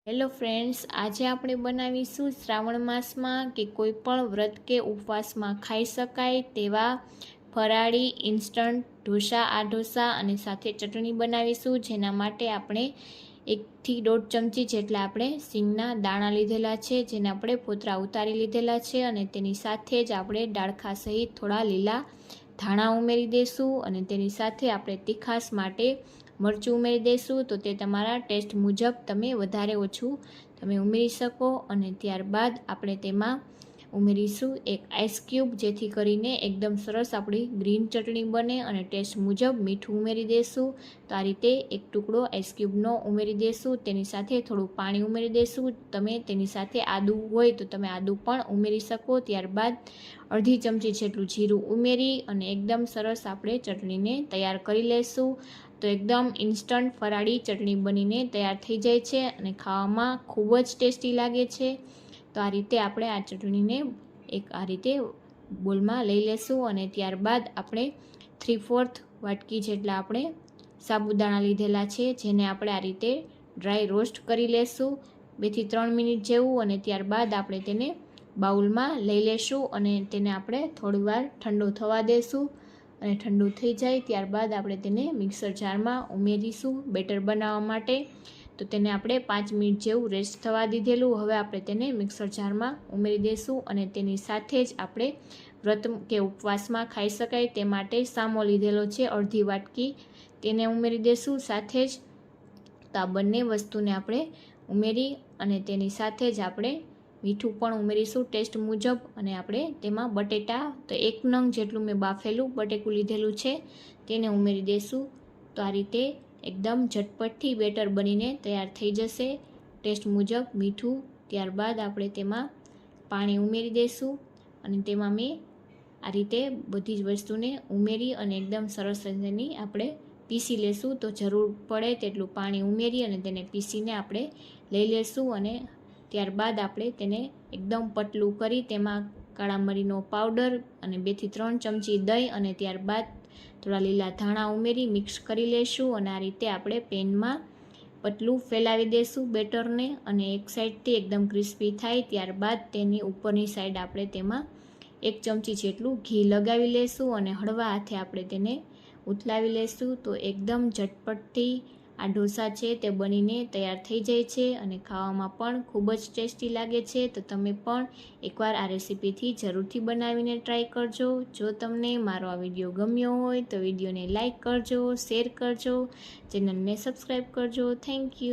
Hello friends, આજે આપણે બનાવીશું શ્રાવણ માસમાં કે કોઈ પણ વ્રત કે ઉપવાસમાં ખાઈ શકાય તેવા ફરાળી ઇન્સ્ટન્ટ ઢોસા. આ ઢોસા અને સાથે ચટણી બનાવીશું, જેના માટે આપણે 1 થી 1.5 ચમચી જેટલા આપણે સિંગના દાણા લીધેલા છે, જેને આપણે ફોતરા ઉતારી લીધેલા છે, અને તેની સાથે જ આપણે ડાળખા સહિત થોડા લીલા ધાણા ઉમેરી દઈશું, અને તેની સાથે આપણે તીખાશ માટે મરચું ઉમેરી દઈશું. તો તે તમારા ટેસ્ટ મુજબ તમે વધારે ઓછું તમે ઉમેરી શકો. અને ત્યારબાદ આપણે તેમાં ઉમેરીશું 1 આઈસ ક્યુબ, જેથી કરીને એકદમ સરસ આપણી ગ્રીન ચટણી બને. અને ટેસ્ટ મુજબ મીઠું ઉમેરી દઈશું. તો આ રીતે 1 ટુકડો આઈસ ક્યુબનો ઉમેરી દઈશું. તેની સાથે થોડું પાણી ઉમેરી દઈશું. તમે તેની સાથે આદું હોય તો તમે આદું પણ ઉમેરી શકો. ત્યારબાદ અડધી ચમચી જેટલું જીરું ઉમેરી અને એકદમ સરસ આપણે ચટણીને તૈયાર કરી લઈશું. તો એકદમ ઇન્સ્ટન્ટ ફરાળી ચટણી બનીને તૈયાર થઈ જાય છે અને ખાવામાં ખૂબ જ ટેસ્ટી લાગે છે. તો આ રીતે આપણે આ ચટણીને આ રીતે બોલમાં લઈ લેશું. અને ત્યારબાદ આપણે 3/4 વાટકી જેટલા આપણે સાબુદાણા લીધેલા છે, જેને આપણે આ રીતે ડ્રાય રોસ્ટ કરી લેશું 2 થી 3 મિનિટ જેવું. અને ત્યારબાદ આપણે તેને બાઉલમાં લઈ લેશું અને તેને આપણે થોડીવાર ઠંડો થવા દેશું. અને ઠંડુ થઈ જાય ત્યારબાદ આપણે તેને મિક્સર જારમાં ઉમેરીશું બેટર બનાવવા માટે. તો તેને આપણે 5 મિનિટ જેવું રેસ્ટ થવા દીધેલું. હવે આપણે તેને મિક્સર જારમાં ઉમેરી દઈશું. અને તેની સાથે જ આપણે વ્રત કે ઉપવાસમાં ખાઈ શકાય તે માટે સામો લીધેલો છે, અડધી વાટકી, તેને ઉમેરી દઈશું સાથે જ. તો આ બંને વસ્તુને આપણે ઉમેરી અને તેની સાથે જ આપણે મીઠું પણ ઉમેરીશું ટેસ્ટ મુજબ. અને આપણે તેમાં બટેટા, તો 1 નંગ જેટલું મેં બાફેલું બટેકું લીધેલું છે, તેને ઉમેરી દઈશું. તો આ રીતે એકદમ ઝટપટથી બેટર બનીને તૈયાર થઈ જશે. ટેસ્ટ મુજબ મીઠું, ત્યારબાદ આપણે તેમાં પાણી ઉમેરી દઈશું. અને તેમાં મેં આ રીતે બધી જ વસ્તુને ઉમેરી અને એકદમ સરસ તેની આપણે પીસી લેશું. તો જરૂર પડે તેટલું પાણી ઉમેરી અને તેને પીસીને આપણે લઈ લેશું. અને ત્યારબાદ આપણે તેને એકદમ પતલું કરી તેમાં કાળા મરીનો પાવડર અને 2 થી 3 ચમચી દહીં અને ત્યારબાદ થોડા લીલા ધાણા ઉમેરી મિક્સ કરી લઈશું. અને આ રીતે આપણે પેનમાં પતલું ફેલાવી દઈશું બેટરને. અને એક સાઈડથી એકદમ ક્રિસ્પી થાય ત્યારબાદ તેની ઉપરની સાઈડ આપણે તેમાં 1 ચમચી જેટલું ઘી લગાવી લઈશું અને હળવા હાથે આપણે તેને ઉથલાવી લઈશું. તો એકદમ ઝટપટથી આ ઢોસા છે તે બનીને તૈયાર થઈ જાય છે અને ખાવામાં પણ ખૂબ જ ટેસ્ટી લાગે છે. તો તમે પણ એકવાર આ રેસીપીથી જરૂરથી બનાવીને ટ્રાય કરજો. જો તમને મારો આ વિડીયો ગમ્યો હોય તો વિડીયોને લાઇક કરજો, શેર કરજો, ચેનલને સબસ્ક્રાઈબ કરજો. Thank you.